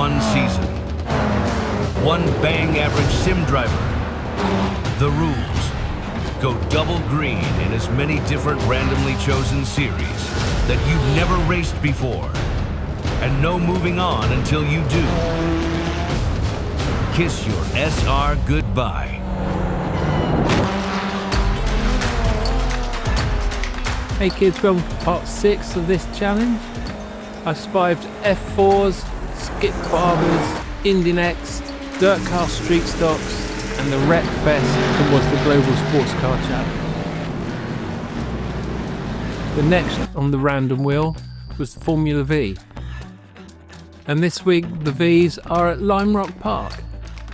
one season. One bang average sim driver. The rules. Go double green in as many different randomly chosen series that you've never raced before. And no moving on until you do. Kiss your SR goodbye. Hey kids, welcome to part 6 of this challenge. I survived F4s, skip barbers, Indian X, dirt car street stocks and the Wreck Fest that was the Global Sports Car Challenge. The next on the random wheel was Formula Vee. And this week the V's are at Lime Rock Park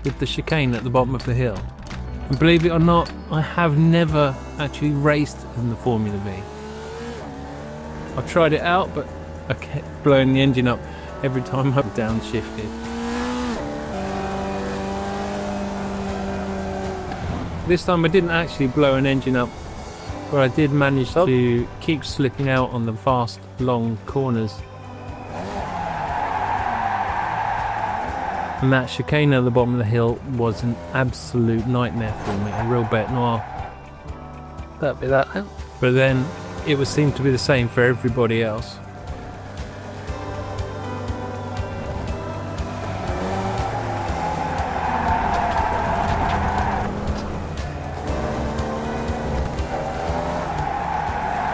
with the chicane at the bottom of the hill. And believe it or not, I have never actually raced in the Formula Vee. I tried it out, but I kept blowing the engine up every time I downshifted. This time I didn't actually blow an engine up, but I did manage to keep slipping out on the fast, long corners. And that chicane at the bottom of the hill was an absolute nightmare for me, a real bête noire. That'd be that. But then it would seem to be the same for everybody else.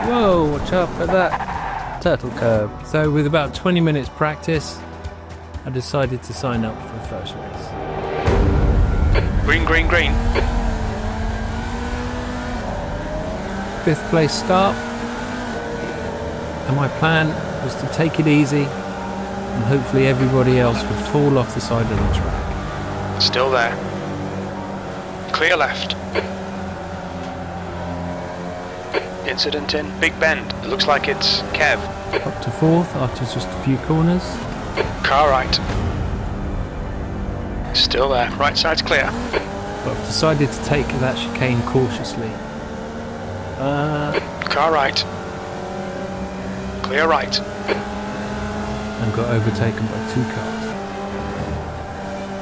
Whoa, watch out for that turtle curve. So with about 20 minutes practice, I decided to sign up for the first race. Green, green, green. 5th place start, and my plan was to take it easy and hopefully everybody else would fall off the side of the track. Still there. Clear left. Incident in Big Bend. It looks like it's Kev. Up to 4th after just a few corners. Car right. Still there. Right side's clear. But I've decided to take that chicane cautiously. Car right. Clear right. And got overtaken by 2 cars.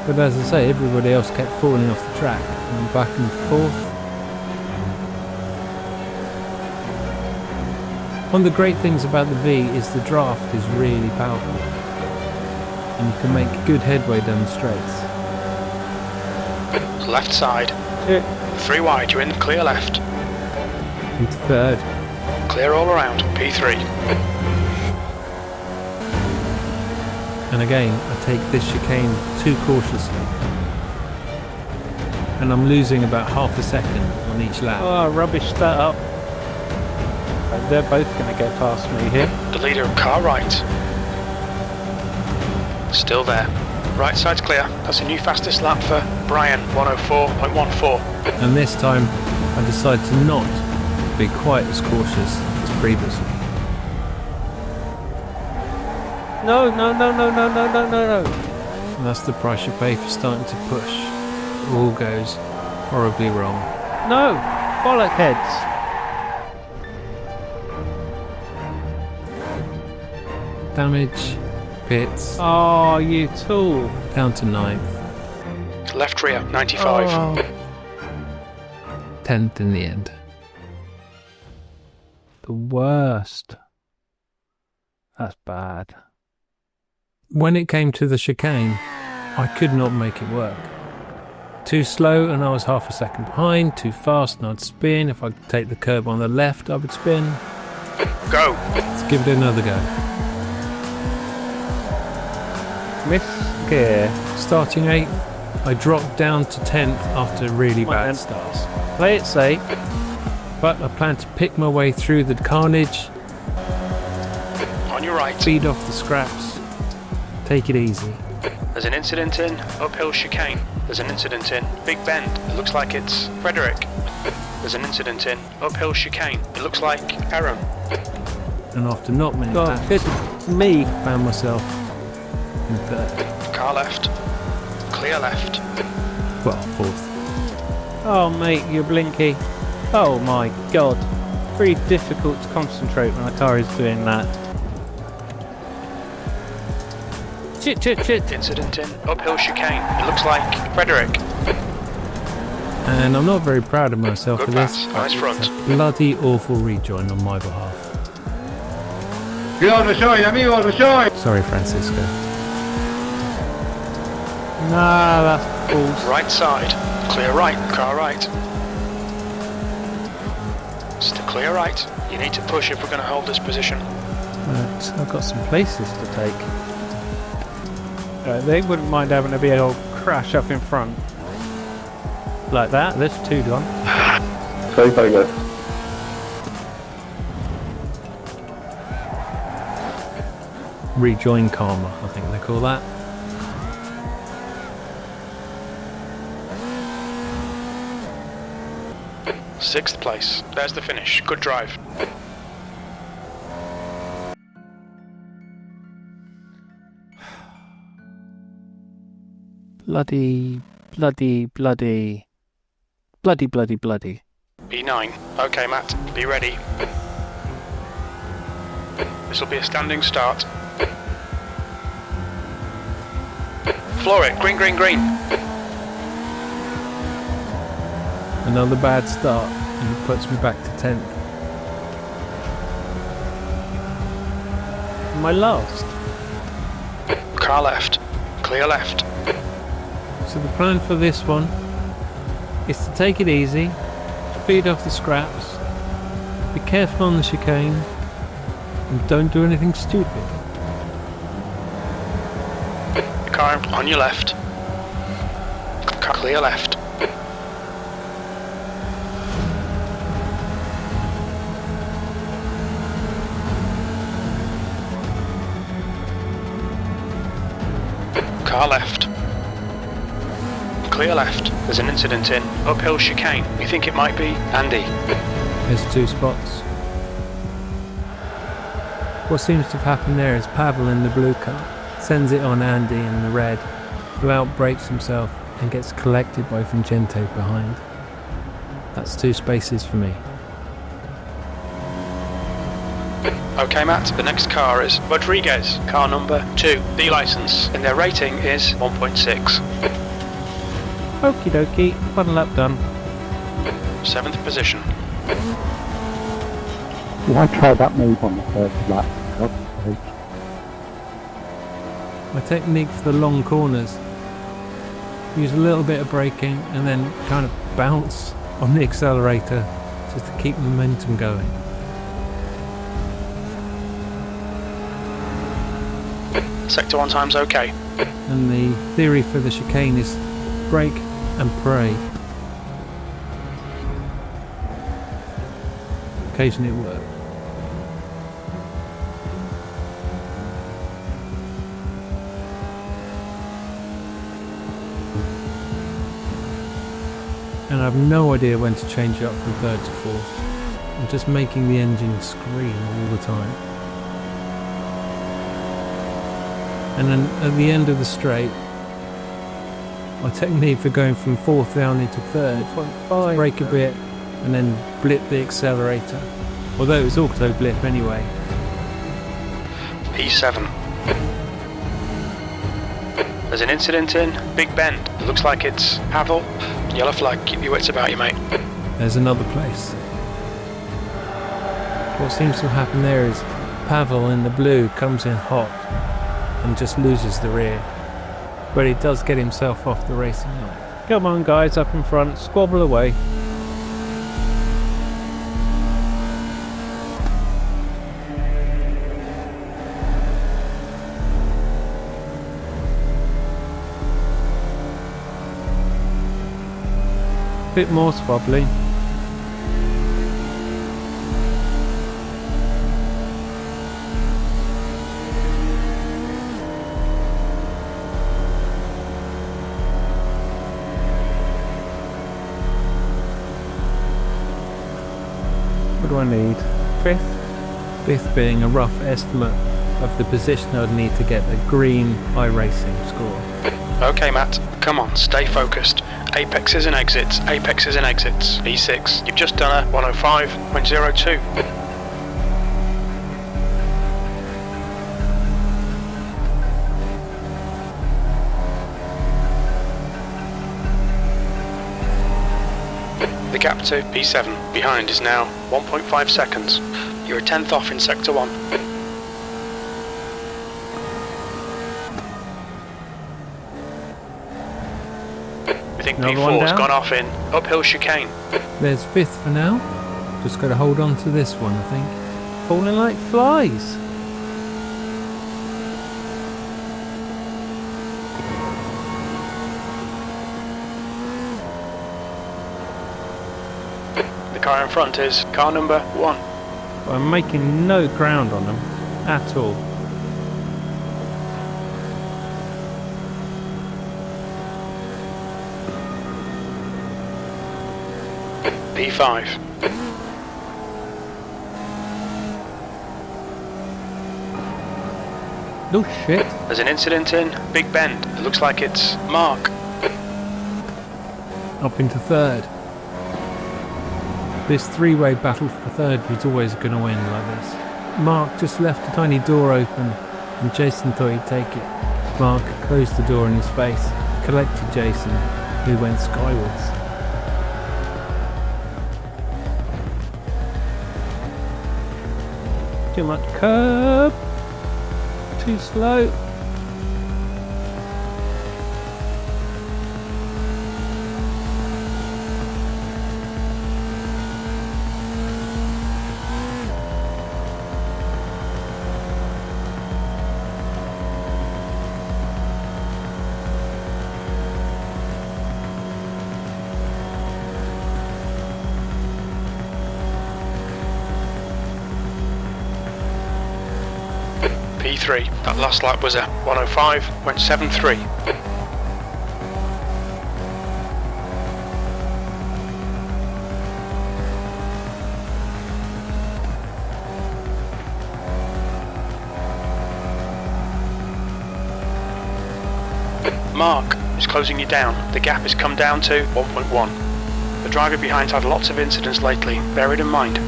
But as I say, everybody else kept falling off the track. And I'm back and forth. One of the great things about the V is the draft is really powerful. And you can make good headway down the straights. Left side. 3 wide, you're in clear left. Into 3rd. Clear all around, P3. And again, I take this chicane too cautiously. And I'm losing about half a second on each lap. Oh, rubbish that up. They're both going to go past me here. The leader of car right. Still there. Right side's clear. That's a new fastest lap for Brian, 104.14. And this time, I decide to not be quite as cautious as previously. No. And that's the price you pay for starting to push. It all goes horribly wrong. No, bollock heads. Damage, pits, Oh, you tool. down to 9th. Left rear, 95. Oh. 10th in the end. The worst. That's bad. When it came to the chicane, I could not make it work. Too slow and I was half a second behind, too fast and I'd spin. If I could take the curb on the left, I would spin. Go. Let's give it another go. Miss gear. Starting 8th, I dropped down to 10th after really Come on bad then. starts. Play it safe. But I plan to pick my way through the carnage, On your right. feed off the scraps, take it easy. There's an incident in uphill chicane. There's an incident in Big Bend. It looks like it's Frederick. There's an incident in uphill chicane. It looks like Aaron. And after not many God, laps, good me. found myself in 3rd. Car left. Clear left. Well, 4th. Oh, mate, you're blinky. Oh my god. Very difficult to concentrate when a car is doing that. Shit. Incident in uphill chicane. It looks like Frederick. And I'm not very proud of myself Good for this. pass. Nice front. It's a bloody awful rejoin on my behalf. Sorry, Francisco. Nah, that's balls. Right side. Clear right. Car right. Still clear right. You need to push if we're going to hold this position. Right, I've got some places to take. They wouldn't mind having a big old crash up in front. Like that. There's two gone. Rejoin karma, I think they call that. Sixth place. There's the finish. Good drive. Bloody. B9. Okay, Matt. Be ready. This will be a standing start. Floor it. Green. Another bad start, and it puts me back to 10th. My last. Car left. Clear left. So the plan for this one is to take it easy, feed off the scraps, be careful on the chicane, and don't do anything stupid. Car on your left. Car clear left. Car left. Clear left. There's an incident in uphill chicane. We think it might be Andy. There's two spots. What seems to have happened there is Pavel in the blue car sends it on Andy in the red, who outbrakes himself and gets collected by Vincente behind. That's 2 spaces for me. Okay, Matt, the next car is Rodriguez, car number 2, B license, and their rating is 1.6. Okie dokie, 1 lap done. 7th position. Why try that move on the first lap? God's sake. My technique for the long corners, use a little bit of braking and then kind of bounce on the accelerator just to keep momentum going. Sector 1 time's okay. And the theory for the chicane is brake and pray. Occasionally it works. And I have no idea when to change it up from 3rd to 4th. I'm just making the engine scream all the time. And then at the end of the straight, my technique for going from 4th down into 3rd, brake a bit and then blip the accelerator. Although it was auto blip anyway. P7. There's an incident in Big Bend. It looks like it's Pavel. Yellow flag. Keep your wits about you, mate. There's another place. What seems to happen there is Pavel in the blue comes in hot and just loses the rear. But he does get himself off the racing line. Come on guys, up in front, squabble away. Bit more squabbling. What do I need? 5th? 5th being a rough estimate of the position I'd need to get the green iRacing score. Okay, Matt. Come on, stay focused. Apexes and exits. Apexes and exits. E6. You've just done a 105.02. gap to P7 behind is now 1.5 seconds. You're a tenth off in sector 1. We think Another one P4's down? gone off in uphill chicane. There's fifth for now. Just got to hold on to this one, I think. Falling like flies. The car in front is car number 1. I'm making no ground on them at all. P5. Oh shit. There's an incident in Big Bend. It looks like it's Mark. Up into third. This three-way battle for third was always going to win like this. Mark just left a tiny door open and Jason thought he'd take it. Mark closed the door in his face, collected Jason, who went skywards. Too much curb. Too slow. P3. That last lap was a 105, went 7.3. Mark is closing you down. The gap has come down to 1.1. The driver behind's had lots of incidents lately, bear it in mind.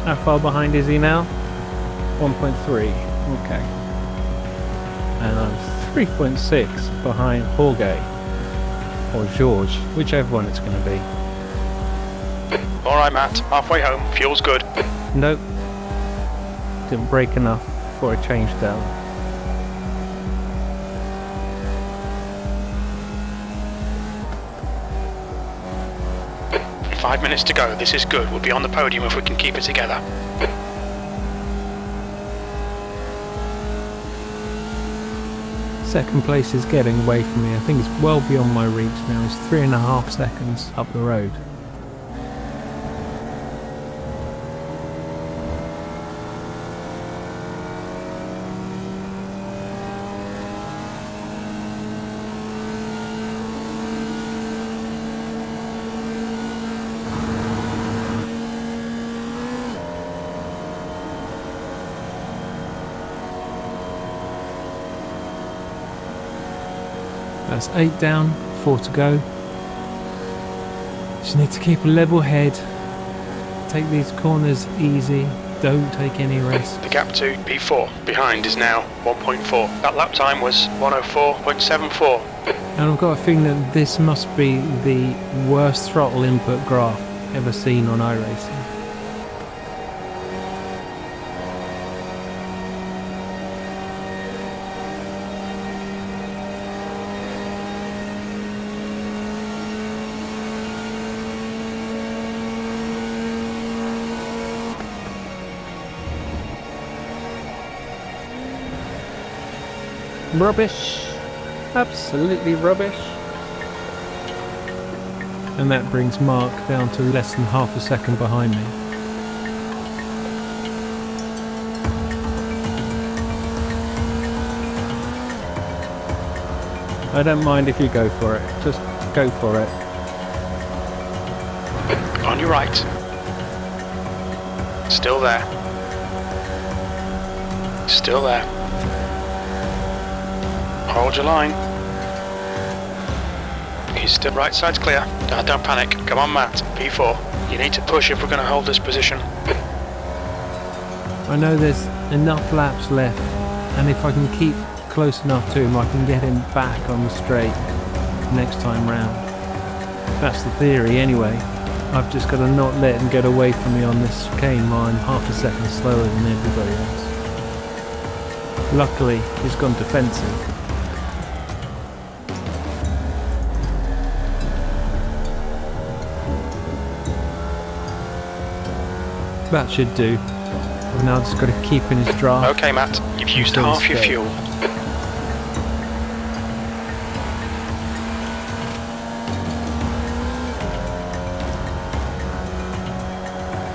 How far behind is he now? 1.3. Okay. And I'm 3.6 behind Jorge. Or George, whichever one it's going to be. Alright Matt, halfway home, fuel's good. Nope. Didn't brake enough for a change down. And 5 minutes to go, this is good. We'll be on the podium if we can keep it together. Second place is getting away from me. I think it's well beyond my reach now. It's 3.5 seconds up the road. That's 8 down, 4 to go. Just need to keep a level head. Take these corners easy. Don't take any risks. The gap to P4 behind is now 1.4. That lap time was 104.74. And I've got a feeling that this must be the worst throttle input graph ever seen on iRacing. Rubbish. Absolutely rubbish. And that brings Mark down to less than half a second behind me. I don't mind if you go for it. Just go for it. On your right. Still there. Still there. Hold your line. He's still right side's clear. Don't panic. Come on, Matt. P4. You need to push if we're going to hold this position. I know there's enough laps left, and if I can keep close enough to him, I can get him back on the straight next time round. That's the theory anyway. I've just got to not let him get away from me on this chicane while I'm half a second slower than everybody else. Luckily, he's gone defensive. That should do. I've now just got to keep in his draft. Okay, Matt, you've used half your fuel.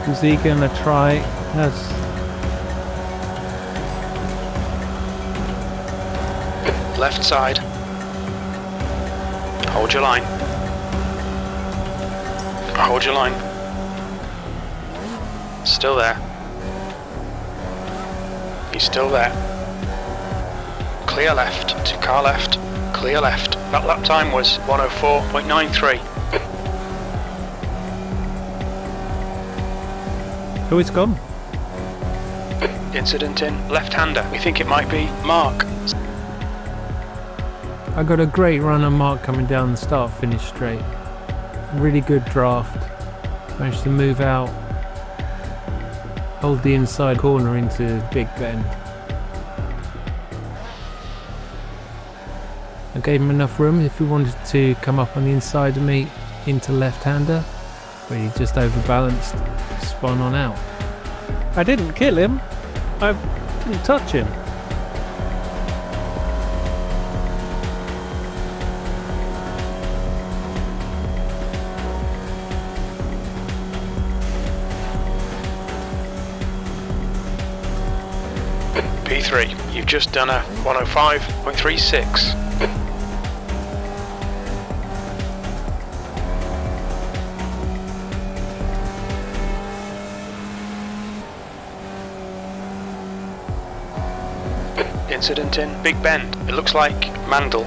Is he gonna try? That's Left side. Hold your line. Hold your line. Still there. He's still there. Clear left to car left. Clear left. That lap time was 104.93. oh, it's gone. Incident in left-hander. We think it might be Mark. I got a great run on Mark coming down the start-finish straight. Really good draft. Managed to move out, hold the inside corner into Big Bend. I gave him enough room if he wanted to come up on the inside of me into left-hander, but he just overbalanced, spun on out. I didn't kill him. I didn't touch him. P3, you've just done a 105.36. Incident in Big Bend. It looks like Mandel.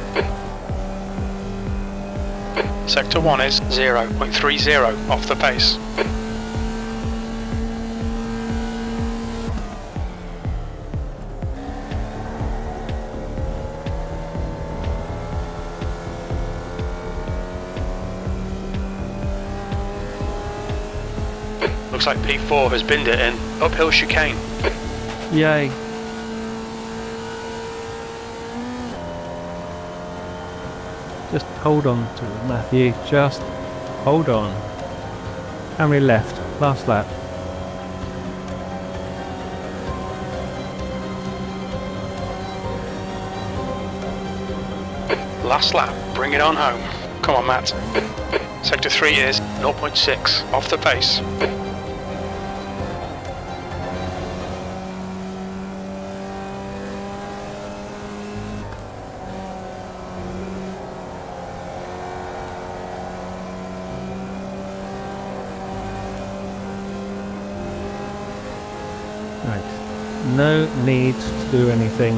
Sector 1 is 0.30 off the pace. Looks like P4 has binned it in. Uphill chicane. Yay. Just hold on to it, Matthew. Just hold on. How many left? Last lap. Last lap. Bring it on home. Come on, Matt. Sector 3 is 0.6 off the pace. Right. No need to do anything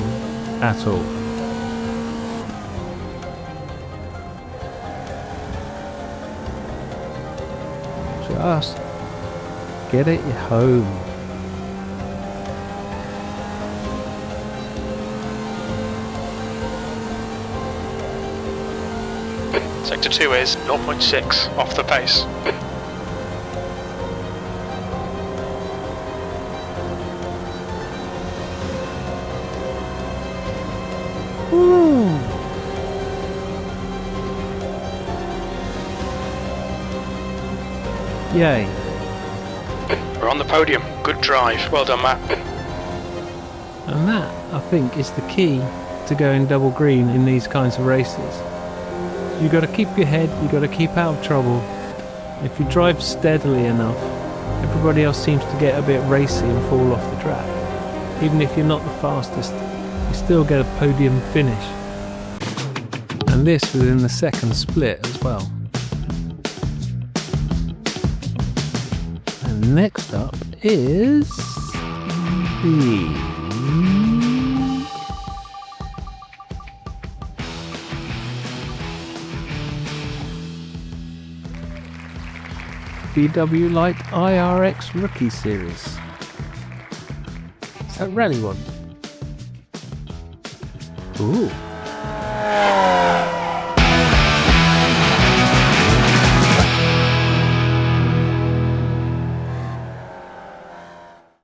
at all. Just get it home. Sector 2 is 0.6 off the pace. Yay. We're on the podium. Good drive. Well done, Matt. And that, I think, is the key to going double green in these kinds of races. You got to keep your head, you got to keep out of trouble. If you drive steadily enough, everybody else seems to get a bit racy and fall off the track. Even if you're not the fastest, you still get a podium finish. And this within the second split as well. And next up is the VW Light iRX Rookie Series. Is that rally one? Ooh.